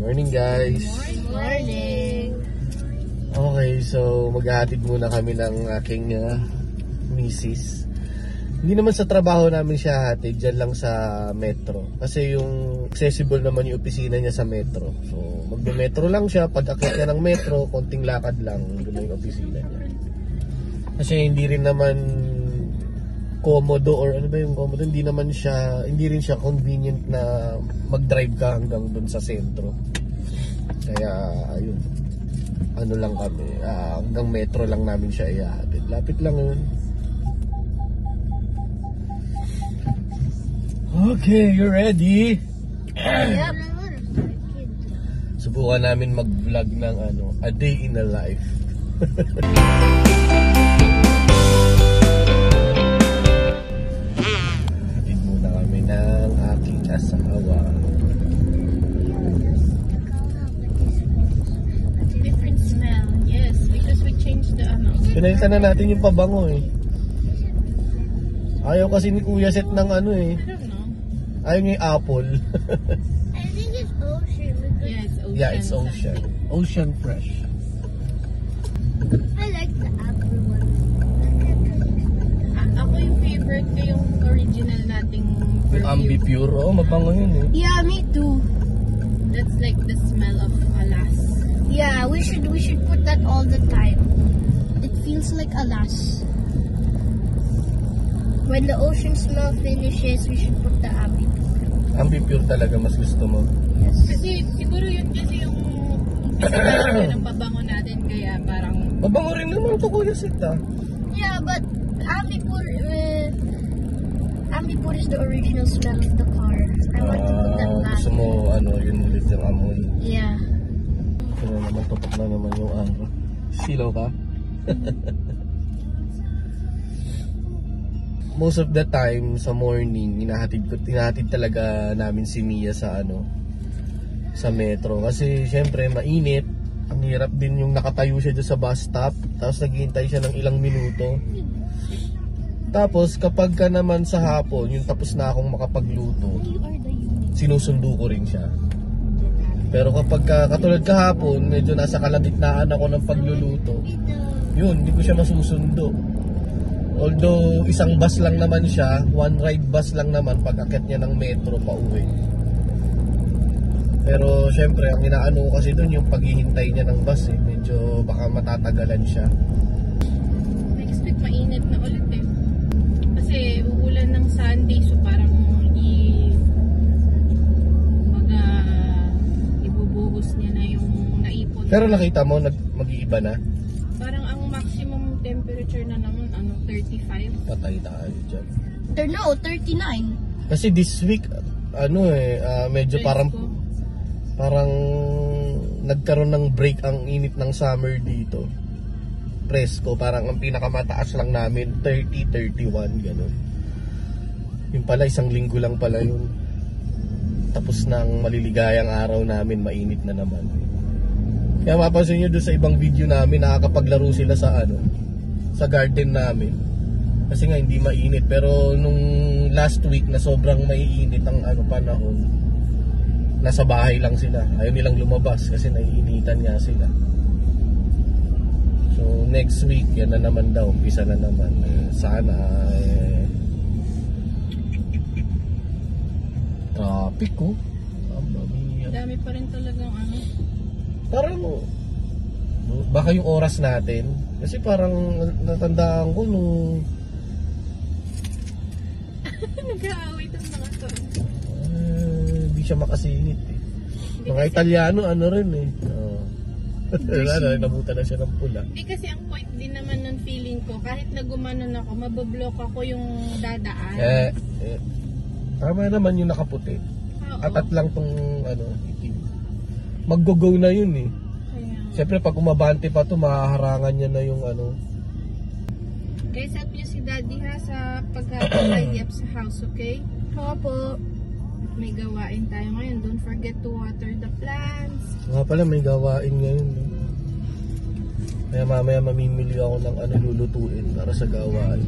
Morning guys. Morning. Okay, so maghahatid muna kami ng aking misis. Hindi naman sa trabaho namin siya hatid, dyan lang sa metro. Kasi yung accessible naman yung opisina niya sa metro. So magme-metro lang siya, pag akyat niya ng metro, konting lakad lang, doon na yung opisina niya. Kasi hindi rin naman komodo or ano ba yung komodo, hindi rin siya convenient na mag-drive ka hanggang dun sa sentro. Kaya ayun, ano lang kami, hanggang metro lang namin siya ihahatid. Lapit lang yun. Okay, you ready? Yep. Subukan namin mag-vlog ng a day in a life. Hatid muna kami ng aking asawa. Different smell. Yes, because we changed the Pinalitan na natin yung pabango eh. Ayaw kasi ni Kuya Set ng I don't know. Ayaw niya yung apple. I think it's ocean. Yeah, it's ocean. Yeah, it's ocean. Ocean fresh. I like the apple one. Ako yung favorite ko yung original nating Yung Ambi Pure. Oh, mabango yun eh. Yeah, me too. That's like the smell of alas. Yeah, we should put that all the time. It feels like alas. When the ocean smell finishes, we should put the Ambi Pure. Ambi Pure talaga mas gusto mo. Yes. Kasi siguro yun kasi yung ng pabango natin kaya parang Mabango rin naman ito Kuya Set ah. yeah, but Ambi Pure is the original smell of the car. I want to put that back. Gusto mo yun ulit yung amoy. Yeah. Ito na naman, tutok na naman yung araw. Silaw ka? Most of the time sa morning, hinahatid talaga namin si Mia sa sa metro. Kasi syempre mainit. Ang hirap din yung nakatayo siya doon sa bus stop. Tapos naghihintay siya ng ilang minuto. Tapos kapag ka naman sa hapon, yung tapos na akong makapagluto, sinusundo ko rin siya. Pero kapag katulad kahapon, medyo nasa kalagitnaan ako ng pagluluto, yun, hindi ko siya masusundo. Although isang bus lang naman siya, one ride bus lang naman pag akit niya ng metro pa uwi. Pero syempre ang inaano ko kasi doon yung paghihintay niya ng bus eh, medyo baka matatagalan siya. I-expect mainit na ulit eh. Kasi uulan ng Sunday so parang ibubuhos niya na yung naipon. Pero nakita mo mag-iiba na? Parang ang maximum temperature na naman 35. Patay tayo dyan. No, 39. Kasi this week medyo parang nagkaroon ng break ang init ng summer dito. Presko, parang ang pinakamataas lang namin 30, 31 ganun. Yung pala isang linggo lang pala yun. Tapos ng maliligayang araw namin, mainit na naman. Kaya mapansin nyo doon sa ibang video namin, nakakapaglaro sila sa sa garden namin. Kasi nga hindi mainit, pero nung last week na sobrang maiinit ang panahon, nasa bahay lang sila. Ayaw nilang lumabas kasi naiinitan nga sila. So next week, yan na naman daw, umpisa na naman. Sana traffic ko. Dami pa rin talagang Parang baka yung oras natin. Kasi parang natandaan ko nung nag-aaway itong mga to. Hindi siya makasingit eh. Mga Italiano rin eh. Nabutan na siya ng pula. Hindi kasi ang point din naman ng feeling ko, kahit na gumanon ako, mabablock ako yung dadaan. Tama naman yung nakaputi. Oo. Atat lang tong itim. Mag-go na yun eh. Siyempre pag umabante pa to, mahaharangan niya na yung Guys, help niyo si Daddy ha sa pag-tidy up sa house, okay? Opo. May gawain tayo ngayon. Don't forget to water the plants. Nga pala, may gawain ngayon. Kaya mamaya mamimili ako ng lulutuin para sa gawain.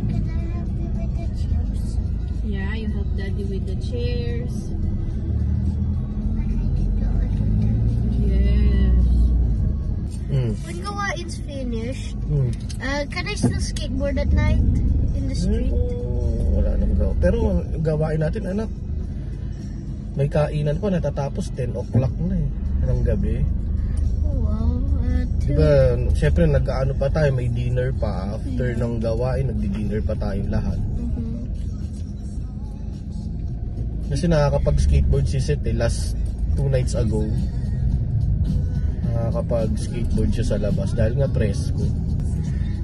Yeah, you help Daddy with the chairs. it's finished, can I still skateboard at night in the street? Wala nang gawa. Pero gawain natin, anak. May kainan pa, natatapos 10 o'clock na eh. Ng gabi. Oh, wow. Diba, syempre nag-ano pa tayo, may dinner pa. After ng gawain, nagdi-dinner pa tayong lahat. Kasi nakakapag-skateboard si Seth eh, last 2 nights ago. Nakakapag-skateboard siya sa labas dahil nga presko.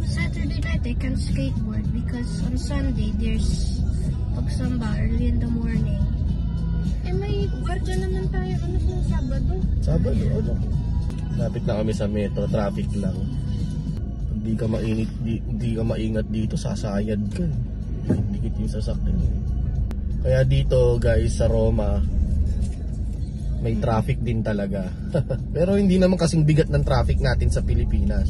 Saturday night I can skateboard because on Sunday there's pagsamba early in the morning. May guardia naman tayo. Ano sa Sabado? Sabado, ano? Lapit na kami sa metro, traffic lang. Hindi ka maingat dito, sasayad ka. Dikit yung sasakyan. Kaya dito guys, sa Roma, may traffic din talaga. Pero hindi naman kasing bigat ng traffic natin sa Pilipinas.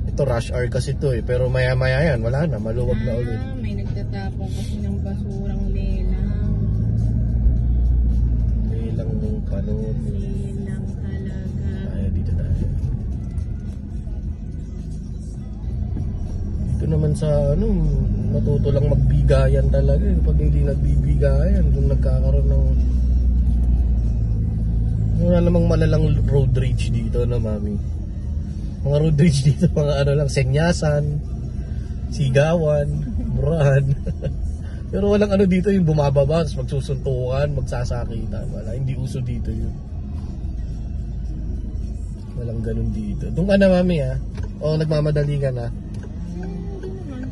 Ito rush hour kasi to eh. Pero maya maya yan, wala na, maluwag na ulit. May nagtatapon kasi ng basurang lelang. Lelang ng panon. Lelang talaga. Tayo, dito tayo. Ito naman sa ano, matuto lang magbigayan talaga eh. Pag hindi nagbibigayan, kung nagkakaroon ng wala namang malalang road rage dito na mami. Mga road rage dito, mga ano lang, senyasan, sigawan, murahan. Pero walang ano dito yung bumababa, magsusuntukan, magsasakitan. Wala, hindi uso dito yun. Walang ganun dito. Doon ka na mami ha? O nagmamadali ka na? Hindi naman.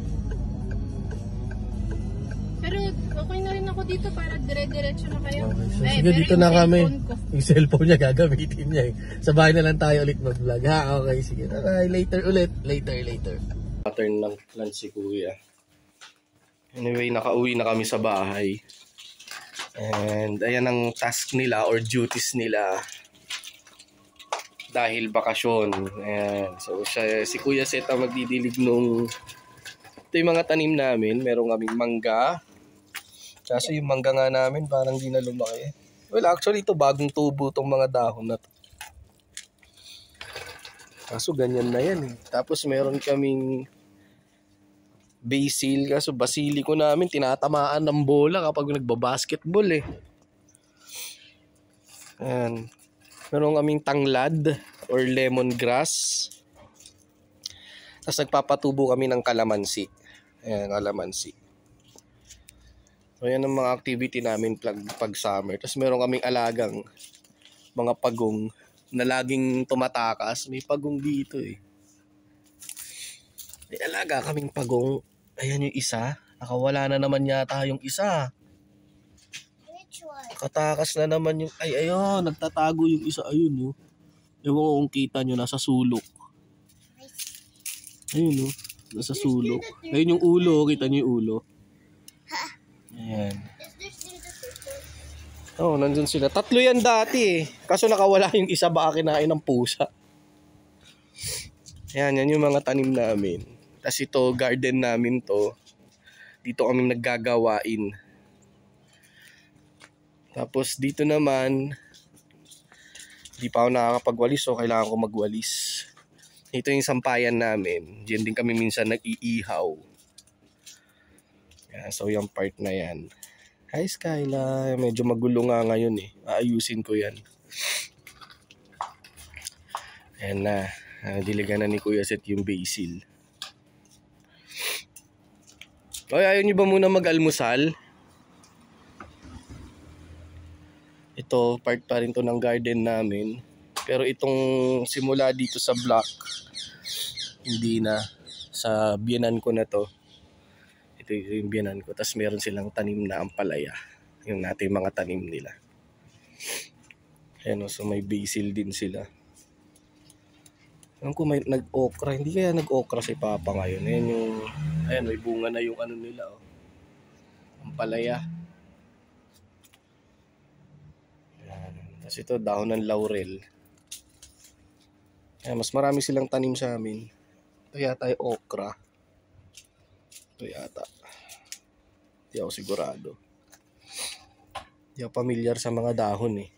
Pero okay na rin ako dito para dire-diretso na kayo. Okay. So, sige, dito na kami. Yung cellphone niya gagamitin niya eh. Sa bahay na lang tayo ulit mag-vlog. Ha, okay, sige. Later ulit. Later. Pattern ng lunch si Kuya. Anyway, nakauwi na kami sa bahay. And ayan ang task nila or duties nila. Dahil bakasyon. Ayan. So, si Kuya Seth ang magdidilig nung ito yung mga tanim namin. Meron kaming mangga. Kaso yung mangga nga namin parang di na lumaki. Well, actually ito bagong tubo itong mga dahon na to. Kaso ganyan na yan eh. Tapos meron kaming basil. Kaso basiliko namin tinatamaan ng bola kapag nagbabasketball eh. Ayan. Meron kaming tanglad or lemongrass. Tapos nagpapatubo kami ng kalamansi. Ayan, kalamansi. So yan ang mga activity namin pag summer. Tapos meron kaming alagang mga pagong na laging tumatakas. May pagong dito eh. May alaga kaming pagong. Ayan yung isa. Nakawala na naman yata yung isa. Which one? Nakatakas na naman yung... Ay, ayun. Nagtatago yung isa. Ayun, oh. Ewan ko kung kita nyo. Nasa sulok. Ayun, oh. Nasa sulok. Ayun yung ulo. Kita nyo yung ulo. Ayan. Oo, nandun sila. 3 yan dati eh. Kaso nakawala yung isa, baka kinain ng pusa. Ayan, yan yung mga tanim namin. Tapos ito, garden namin to. Dito kami naggagawain. Tapos dito naman, di pa ako nakakapagwalis, so kailangan ko magwalis. Ito yung sampayan namin. Diyan din kami minsan nag-iihaw. Yan, so yung part na yan. Hi Skyla, medyo magulo nga ngayon eh. Aayusin ko yan. Ayan na, diligan na ni Kuya Seth yung basil. Oy, ayaw nyo ba muna mag-almusal? Ito, part pa rin to ng garden namin. Pero itong simula dito sa block, hindi na. Sa biyanan ko na to. Ito yung biyanan ko. Tapos meron silang tanim na ampalaya. Yung natin mga tanim nila. Ayan o, so may basil din sila. Alam ko may nag-okra. Hindi kaya nag-okra si Papa ngayon. Ayan yung, ayan, may bunga na yung ano nila o. Ampalaya. Ayan. Tapos ito, dahon ng laurel. Ayan, mas marami silang tanim sa amin. Ito yata yung okra. Ito yata. Hindi ako sigurado. Hindi ako familiar sa mga dahon eh.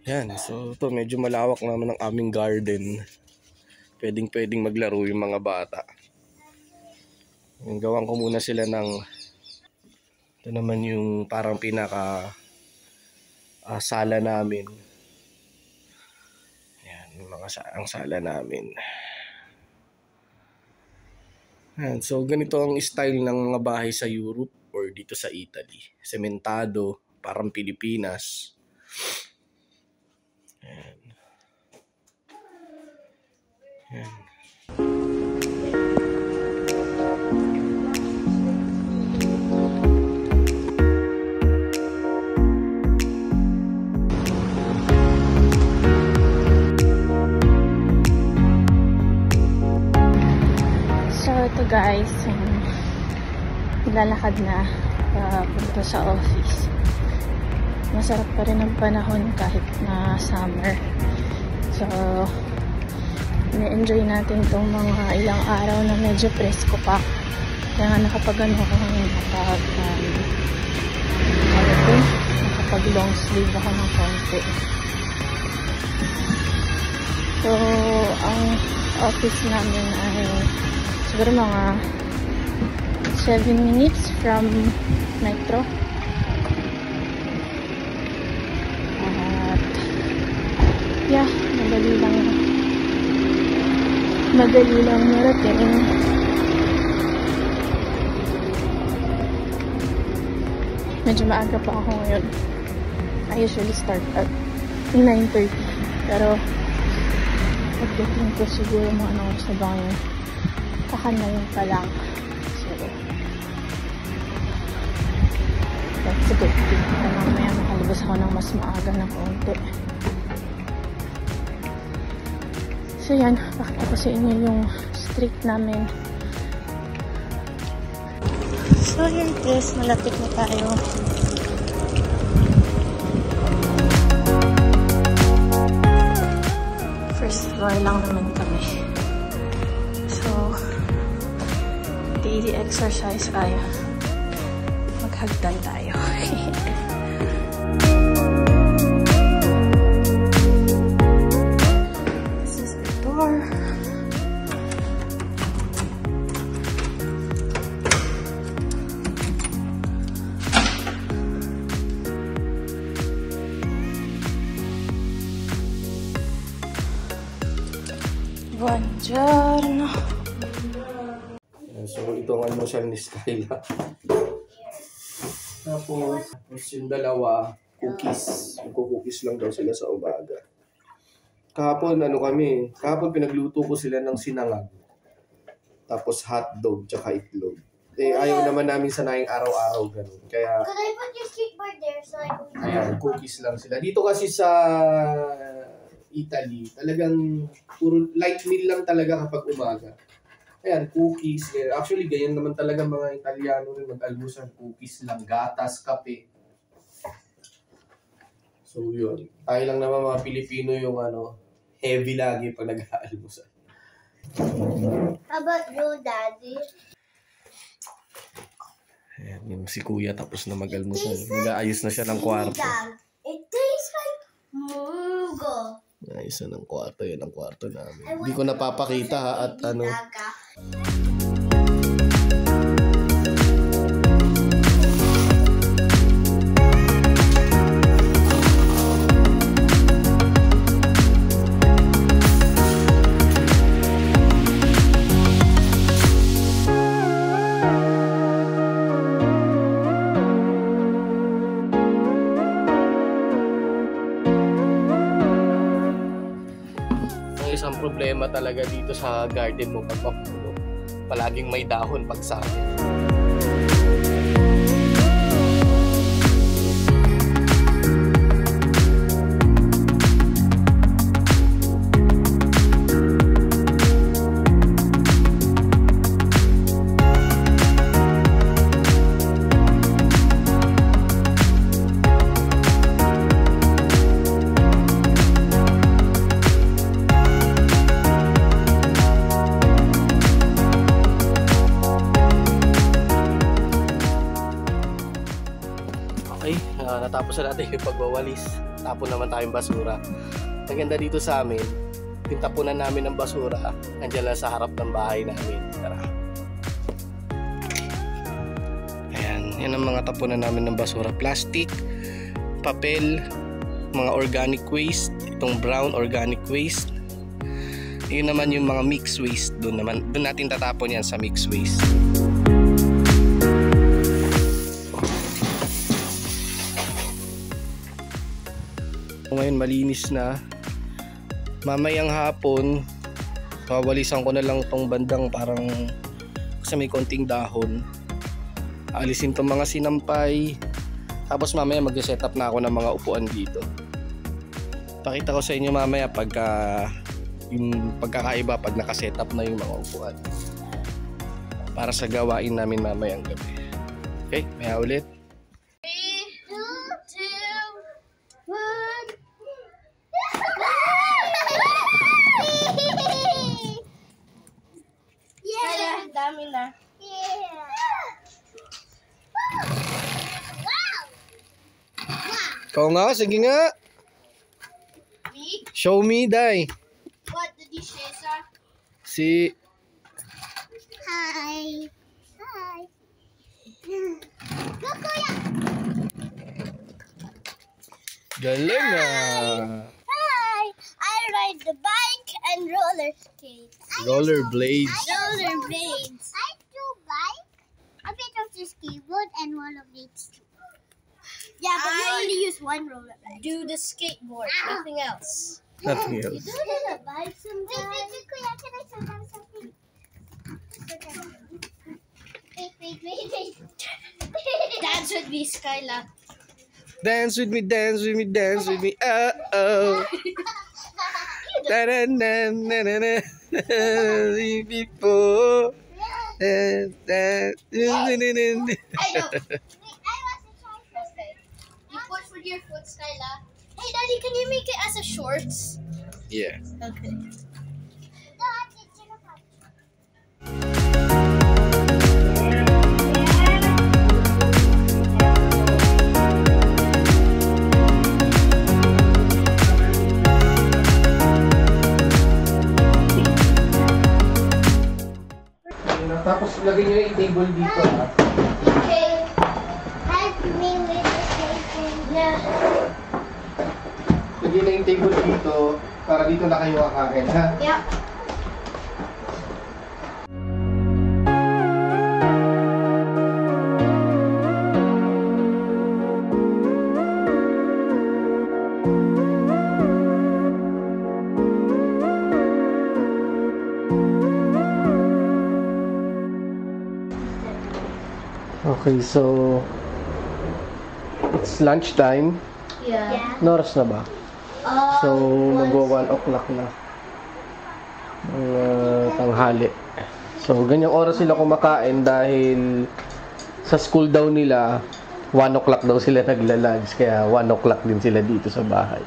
Yan, so ito medyo malawak naman ang aming garden. Pwedeng maglaro yung mga bata. Gawan ko muna sila ng, ito naman yung parang pinaka sala namin. Yan, yung ang sala namin. Yan, so ganito ang style ng mga bahay sa Europe or dito sa Italy. Sementado, parang Pilipinas. Yan. Yan. So ito guys, lalakad na punta sa office. Masarap pa rin ang panahon kahit na summer. So na-enjoy natin itong mga ilang araw na medyo presko pa. Kaya nga nakapag long sleeve ako ng konti. So ang office namin ay siguro mga 7 minutes from metro. At yeah, madali lang marating. Medyo maaga pa ako ngayon. I usually start at 9:30. Pero pagdating ko siguro mga ano sa bayan, kakanayin pa lang. So that's a good thing. Kaya mamaya makalabas ako ng mas maaga ng konti. So yan, pakita ko sa inyo yung street namin. So yun guys, malapit na tayo. First floor lang naman kami. So, daily exercise ay maghagdan tayo. This is the door. Buongiorno. So ito ang almusal ni Skyla. Tapos yung dalawa, cookies. Cookies lang daw sila sa umaga. Kahapon pinagluto ko sila ng sinangag. Tapos hotdog tsaka itlog. Ayaw naman namin sanayin araw-araw ganun. Kaya Could I put your skateboard there so I can... ayan, cookies lang sila. Dito kasi sa Italy, talagang puro light meal lang talaga kapag umaga. Ayan, cookies. Actually, ganyan naman talaga mga Italiano rin mag-almusal. Cookies lang, gatas, kape. So, yun. Tayo lang naman mga Pilipino yung heavy lagi pag nag-aalmusal. How about you, Daddy? Ayan, yung si Kuya tapos na mag-almusal. Nag-aayos na siya ng kwarto. It tastes like mango. Ayos na ng kwarto. Yan ang kwarto namin. Hindi ko napapakita ha, at isang problema talaga dito sa garden mo pag mapuno. Palaging may dahon pag summer. natapos na natin yung pagwawalis. Tapon naman tayong basura. Ang ganda dito sa amin, yung tapunan namin ng basura, nandiyan lang sa harap ng bahay namin. Tara. Ayan, yan ang mga tapunan namin ng basura. Plastic, papel, mga organic waste, itong brown organic waste. Yun naman yung mga mixed waste, doon natin tatapon yan sa mixed waste. Ngayon malinis na. Mamayang hapon wawalisan ko na lang tong bandang parang kasi may konting dahon. Alisin tong mga sinampay. Tapos mamaya mag-set up na ako ng mga upuan dito. Pakita ko sa inyo mamaya pagka yung pagkakaiba pag naka-set up na yung mga upuan para sa gawain namin mamayang gabi. Okay, may ulit. 3, 2, 1. Yeah, dami na. Yeah. Ikaw nga, sige nga. Me? Show me, Day. What did you say, sir? Si Hi. Hi. Go, Kuya. galing ah. Hi. I ride the bike and roller skate. Rollerblades. Rollerblades. I do bike, a bit of the skateboard, and rollerblades too. Yeah, but you only use one rollerblade. Do the skateboard, nothing else. Nothing else. You do the bike sometimes. Wait, Kuya, can I show them something? Wait. Dance with me, Skyla. Dance with me, dance with me, dance with me. Oh. Da-da-na-na-na-na. Before. I know. I was a child. Okay. You push with your foot, Skyla. Hey, Daddy, can you make it as a shorts? Yeah. Okay. Tapos lagay nyo yung table dito. Okay. Help me with the table. Yeah. Lagay na yung table dito para dito na kayo kakain, ha? Yeah. Okay, so it's lunchtime. Yeah. Noras na ba? So magwa 1 o'clock na. Tanghali. So ganyang oras sila kumakain dahil sa school daw nila 1 o'clock daw sila nagla-lunch kaya 1 o'clock din sila dito sa bahay.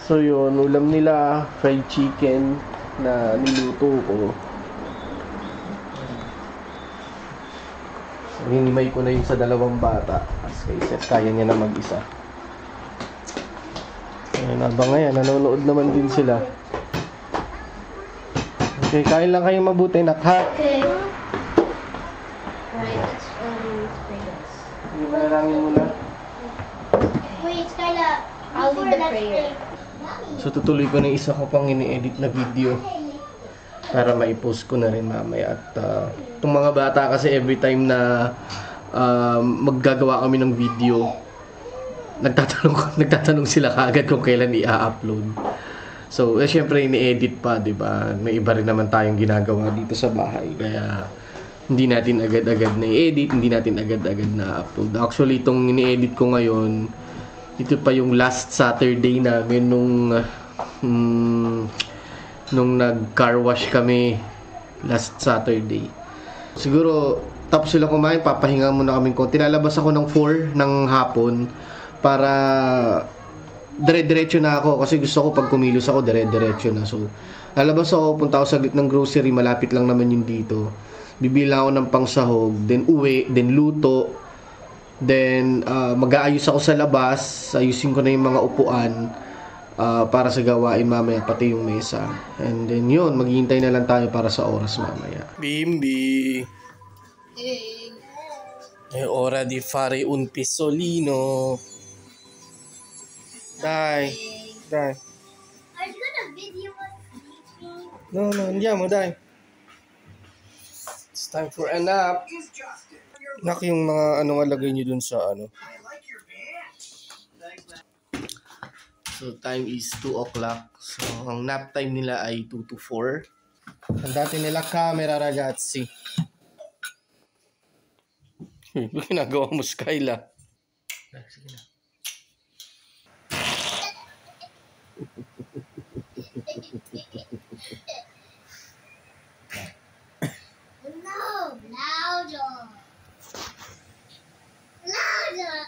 So yun, ulam nila fried chicken na niluto ko. Hinimay ko na yung sa dalawang bata kasi kaya niya na mag-isa. Ayun, abang ngayon, nanonood naman din sila. Okay, kain lang kayong mabuti, nak, ha? Okay. Right, let's pray this. Manalangin muna. Wait, Skyla, I'll lead the prayer. So tutuloy ko na isa ko pang ini-edit na video para maipost ko na rin mamaya. At itong mga bata kasi every time na maggagawa kami ng video, nagtatanong sila kaagad kung kailan i-upload. So syempre ini-edit pa, 'di ba? May iba rin naman tayong ginagawa dito sa bahay. Kaya hindi natin agad-agad na i-edit, hindi natin agad-agad na upload. Actually itong ini-edit ko ngayon, ito pa yung last Saturday namin nung nag-car wash kami last Saturday. Siguro tapos sila kumain, papahinga muna kaming konti. Lalabas ako ng 4 ng hapon para dire-diretso na ako kasi gusto ko pag kumilos ako dire-diretso na. So lalabas ako, punta ako saglit ng grocery, malapit lang naman yung dito. Bibila ako ng pangsahog, then uwi, then luto, Then, mag-aayos ako sa labas. Ayusin ko na yung mga upuan para sa gawain mamaya, pati yung mesa. And then yun, maghihintay na lang tayo para sa oras mamaya. Bimbi! È ora di fare un pisolino. Dai, dai. Are you gonna video us sleeping? No, andiamo, dai. It's time for a nap. Nak, yung mga ano nga lagay nyo dun sa ano. So, time is 2 o'clock. So, ang nap time nila ay 2 to 4. Ang dati nila camera, ragazzi. Ginagawa mo, Skyla. Sige na. No, louder. Louder.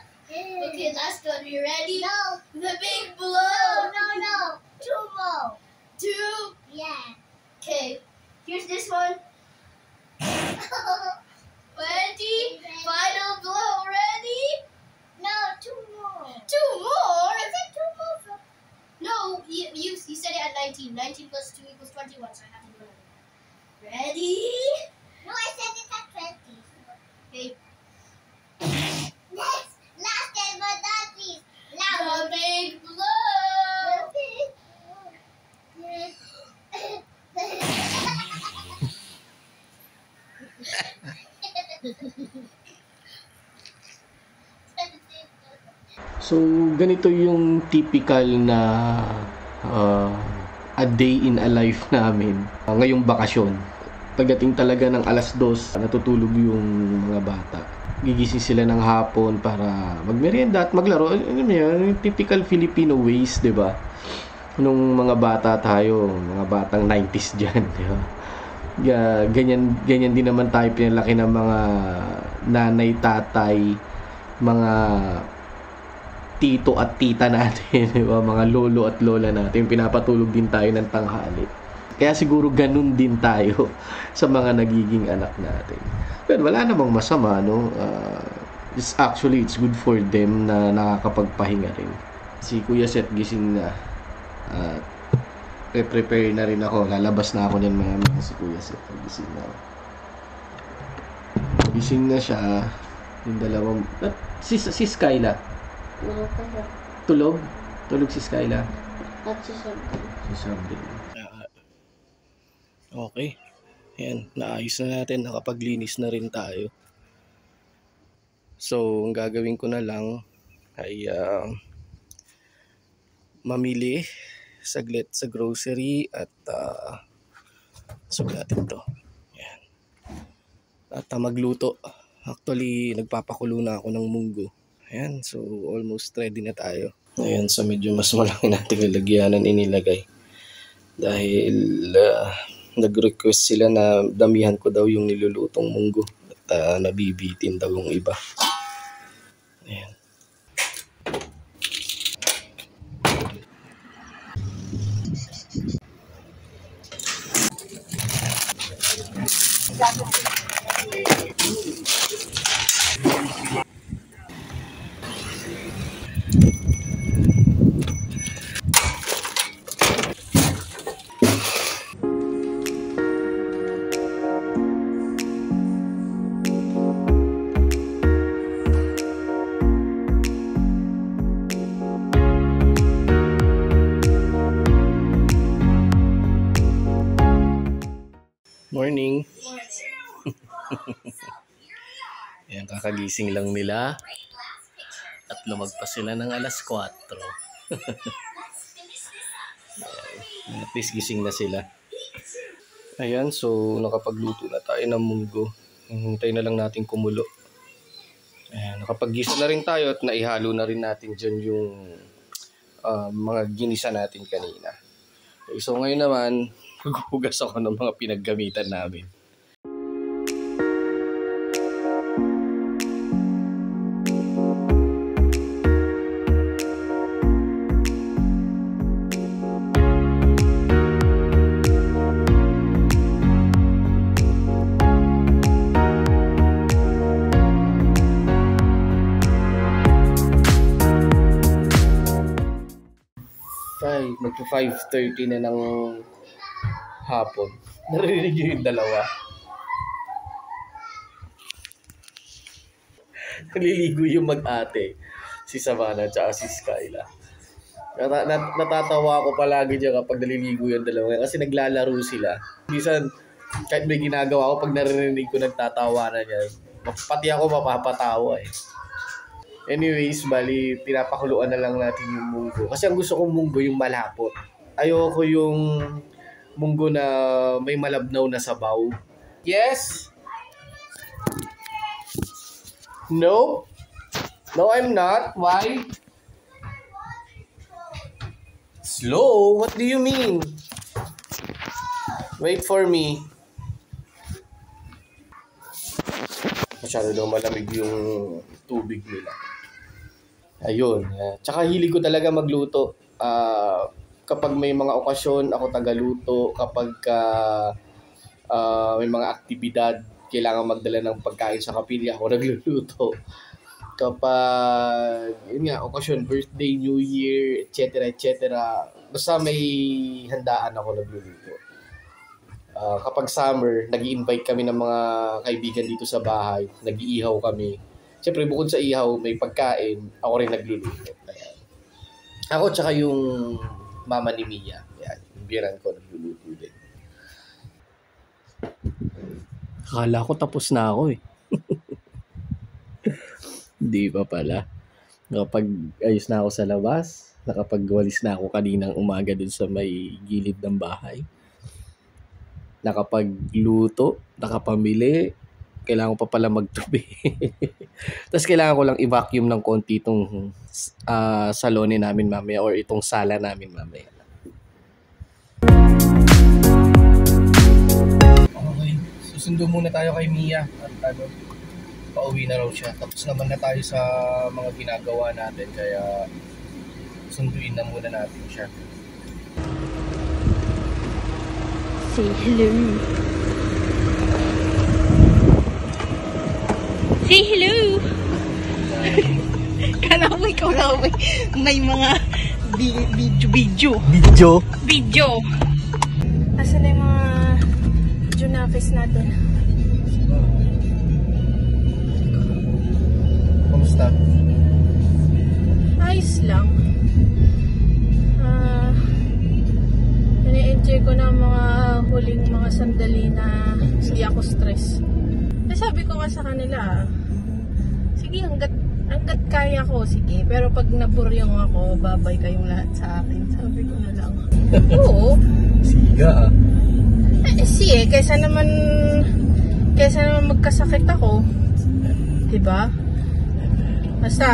Okay, last one. You ready? No. The big blow. No. 2 more. 2? Yeah. Okay. Here's this one. Ready? Final blow. Ready? No, 2 more. 2 more? I said 2 more. No, you said it at 19. 19 plus 2 equals 21, so I have to do it. Ready? No, I said it at 20. Okay. Next. Last and but not least. The big blow. So, ganito yung typical na a day in a life namin ngayong bakasyon. Pagdating talaga ng 2:00, natutulog yung mga bata. Gigising sila ng hapon para magmerienda at maglaro. Ano yan, yung typical Filipino ways, 'di ba? Nung mga bata tayo, mga batang 90s diyan, 'di ba? Ganyan din naman tayo pinalaki ng mga nanay, tatay, mga tito at tita natin, di ba? Mga lolo at lola natin, pinapatulog din tayo ng tanghali. Kaya siguro ganun din tayo sa mga nagiging anak natin. Pero wala namang masama, no? It's good for them na nakakapagpahinga rin. Si Kuya Seth gising na. Prepare na rin ako. Lalabas na ako niyan maya si Kuya Seth. Gising na. Gising na siya. Yung dalawang... Si Skyla. Tulog? Tulog si Skyla? At si Sabrin. Okay. Ayan, naayos na natin. Nakapaglinis na rin tayo. So, ang gagawin ko na lang ay mamili saglit sa grocery at natin to. Ayan. At magluto. Actually, nagpapakulo na ako ng munggo. Ayan, so almost ready na tayo. Ayan, so medyo mas malaki nating lalagyanan inilagay. Dahil nag-request sila na damihan ko daw yung nilulutong munggo. At nabibitin daw yung iba. Ayan. Morning. Ayan, kakagising lang nila. At lumagpas sila ng 4:00. At least gising na sila. Ayan, so nakapagluto na tayo ng munggo. Hintay na lang natin kumulo. Ayan, nakapaggisa na rin tayo at naihalo na rin natin dyan yung mga ginisa natin kanina. Okay, so ngayon naman, maghuhugas ako ng mga pinaggamitan namin. magto 5:30 na ng hapon. Narinig nyo yung dalawa. Naliligo yung mag-ate. Si Savannah at si Skyla. Natatawa ako palagi dyan kapag naliligo yung dalawa. Kasi naglalaro sila. Minsan, kahit may ginagawa ko, pag narinig ko nagtatawa na yan, pati ako mapapatawa eh. Anyways, bali, pinapakuluan na lang natin yung munggo. Kasi ang gusto kong munggo yung malapot. Ayoko yung munggo na may malabnaw na sabaw. Yes? No? No, I'm not. Why? Slow? What do you mean? Wait for me. Masyado daw malamig yung tubig nila. Ayun. Tsaka hilig ko talaga magluto. Kapag may mga okasyon, ako tagaluto. Kapag may mga aktibidad, kailangan magdala ng pagkain sa kapilya, ako nagluluto. Kapag, yun nga, okasyon, birthday, New Year, etc. Basta may handaan ako nagluluto. Kapag summer, nag-i-invite kami ng mga kaibigan dito sa bahay. Nag-iihaw kami. Siyempre, bukod sa ihaw, may pagkain. Ako rin nagluluto. Ayan. Ako tsaka yung mama ni Mia. Ayan, yung biyanan ko nagluluto din. Akala ko tapos na ako eh. Hindi pa pala. Nakapag ayos na ako sa labas. Nakapagwalis na ako kaninang umaga dun sa may gilid ng bahay. Nakapagluto, nakapamili, kailangan ko pa pala magtubi. Tapos kailangan ko lang i-vacuum ng konti itong salone namin mamaya or itong sala namin mamaya. Okay, susundo muna tayo kay Mia at pauwi na raw siya. Tapos naman na tayo sa mga ginagawa natin kaya sunduin na muna natin siya. Say hello. Say hello. Kanaway ko na may mga video. Asan na yung mga Junafis natin? Kamusta? Ayos lang. Nani-enjoy ko na mga huling mga sandali na hindi ako stress. Sabi ko nga sa kanila, sige hanggat kaya ko, sige. Pero pag naburyong ako, babay kayong lahat sa akin. Sabi ko na lang. Oo. Siga ah. Sige, kaysa naman magkasakit ako. Diba? Basta,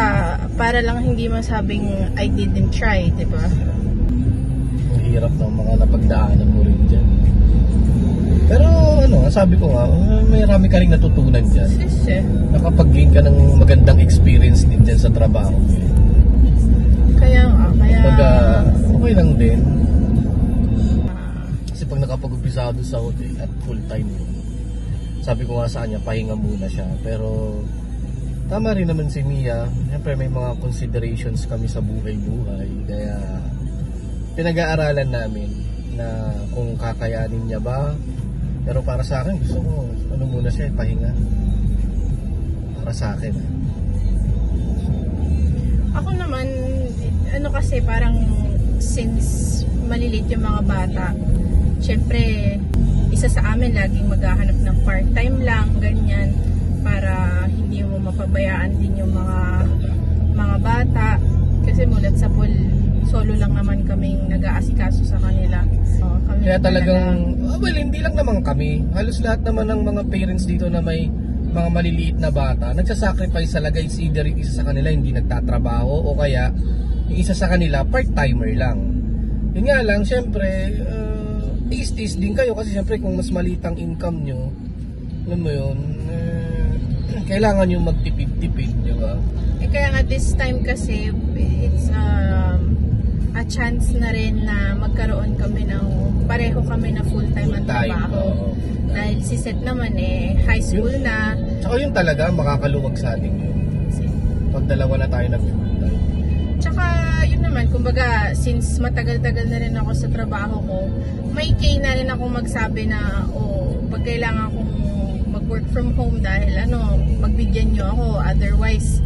para lang hindi masabing I didn't try, diba? Ang hirap ng mga napagdaanan mo rin dyan. Pero sabi ko nga, may marami ka rin natutunan dyan. Nakapag-gain ka ng magandang experience din dyan sa trabaho. Kaya okay lang din. Kasi pag nakapag-umpisa doon sa hotel at full time yun, sabi ko nga sa kanya, pahinga muna siya. Pero tama rin naman si Mia. Siyempre may mga considerations kami sa buhay-buhay. Kaya pinag-aaralan namin na kung kakayanin niya ba. Pero para sa akin, gusto ko, muna siya, pahinga. Para sa akin. Ako naman, kasi parang since malilit yung mga bata, syempre, isa sa amin laging maghahanap ng part-time lang, ganyan, para hindi mo mapabayaan din yung mga bata. Kasi mulat sa pool, solo lang naman kaming nag-aasikaso sa kanila. Kaya talagang, hindi lang naman kami. Halos lahat naman ng mga parents dito na may mga maliliit na bata, nagsasacrifice talaga. It's either isa sa kanila hindi nagtatrabaho o kaya yung isa sa kanila part-timer lang. Yun nga lang, syempre, tiis-tiis din kayo kasi syempre kung mas maliit ang income nyo, alam mo yun, kailangan nyo magtipid-tipid, di ba? Kaya nga this time kasi, it's a chance na rin na magkaroon kami pareho kami na full-time ang trabaho. Dahil si Seth naman high school na. Tsaka yun talaga, makakaluwag sa atin yun. Pag dalawa na tayo nag-full-time. Tsaka yun naman, kumbaga, since matagal-tagal na rin ako sa trabaho ko, may kay na rin ako magsabi na, pag kailangan akong mag-work from home dahil pagbigyan nyo ako, otherwise,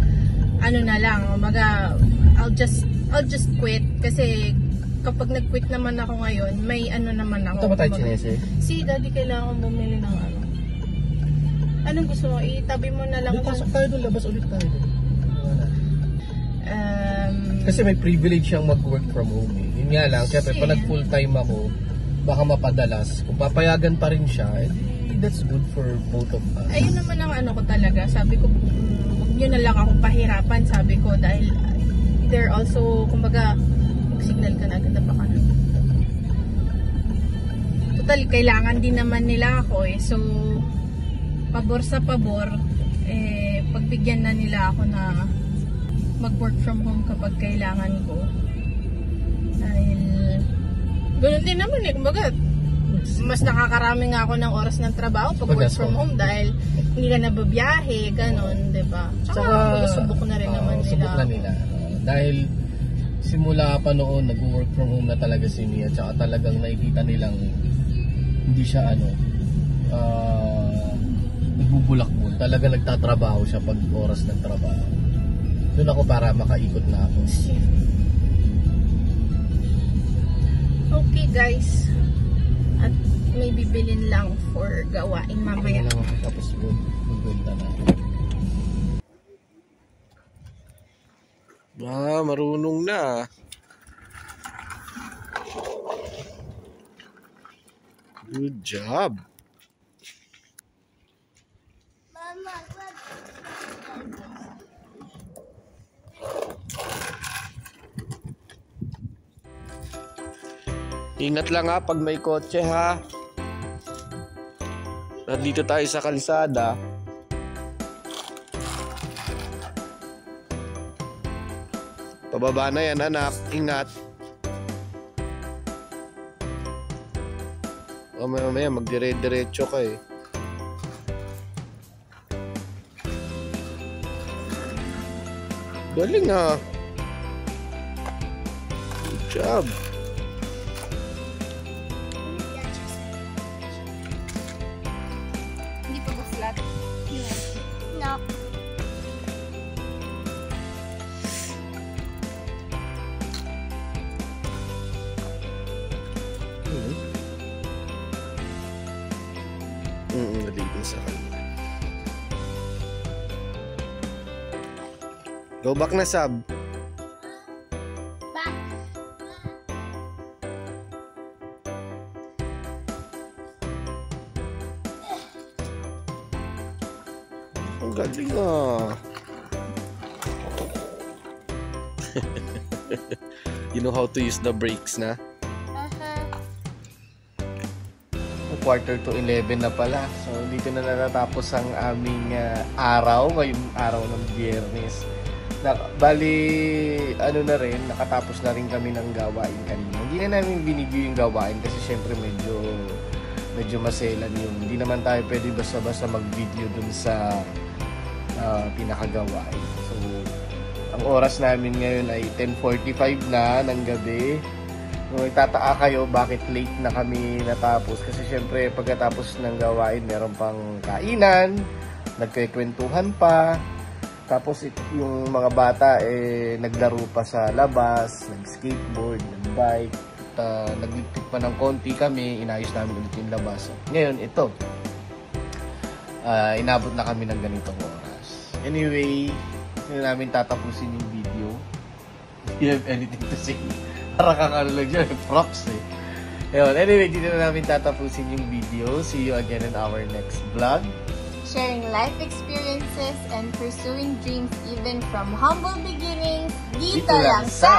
na lang, kumbaga, I'll just quit kasi kapag nag-quit naman ako ngayon, may naman ako. Ito ba tayo chinese? Si daddy kailangan bumili ng anong gusto mo? Itabi mo na lang. Pasok tayo doon, labas ulit tayo doon. Kasi may privilege siyang mag-work from home eh. Yun nga lang, syempre pag nag-full time ako, baka mapadalas. Kung papayagan pa rin siya, that's good for both of us. Ayun naman ang ko talaga. Sabi ko, huwag nyo na lang akong pahirapan, sabi ko, dahil they're also, kumbaga, mag-signal ka na agad na baka na. Total, kailangan din naman nila ako eh. So, pabor sa pabor, pagbigyan na nila ako na mag-work from home kapag kailangan ko. Dahil, ganoon din naman eh. Kumbaga, mas nakakarami nga ako ng oras ng trabaho pag work from home dahil hindi ka nababiyahe, gano'n, diba? Tsaka, subok na rin naman nila. Subok na nila. Dahil, simula pa noon, nag-work from home na talaga si Mia. Tsaka talagang nakikita nilang hindi siya nagbubulakbol. Talaga nagtatrabaho siya pag oras ng trabaho. Doon ako para makaikot na ako. Okay guys. At may bibilin lang for gawain mamaya. Tapos magpunta na. Marunong na. Good job. Mama, Ingat lang pag may kotse ha. Nandito tayo sa kalsada. Pababa na yan anak. Ingat. Mamaya magdire-diretso ka eh. Galing ha. Good job. Hindi pa ba flat? no. Nalitin sa kanya. Go back na sub. Back. Ang galing You know how to use the brakes na? Quarter to 11 na pala. So dito na natatapos ang aming araw, ngayong araw ng Biyernes. Bali, na rin, nakatapos na rin kami ng gawain kanina. Hindi na namin binigyo yung gawain kasi syempre medyo maselan yun. Hindi naman tayo pwede basta-basta mag-video dun sa pinakagawain. So, ang oras namin ngayon ay 10:45 na ng gabi. Kung itataka kayo bakit late na kami natapos kasi syempre pagkatapos ng gawain meron pang kainan, nagkikwentuhan pa, tapos yung mga bata naglaro pa sa labas, nag-skateboard, nag-bike, nagligpit pa ng konti kami, inayos namin ulit yung labas. Ngayon ito, inabot na kami ng ganitong oras. Anyway, hindi namin tatapusin yung video. Do you have anything to say? Para kang lang dyan, props Ayun, anyway, dito na namin tatapusin yung video. See you again in our next vlog. Sharing life experiences and pursuing dreams even from humble beginnings. Dito lang sa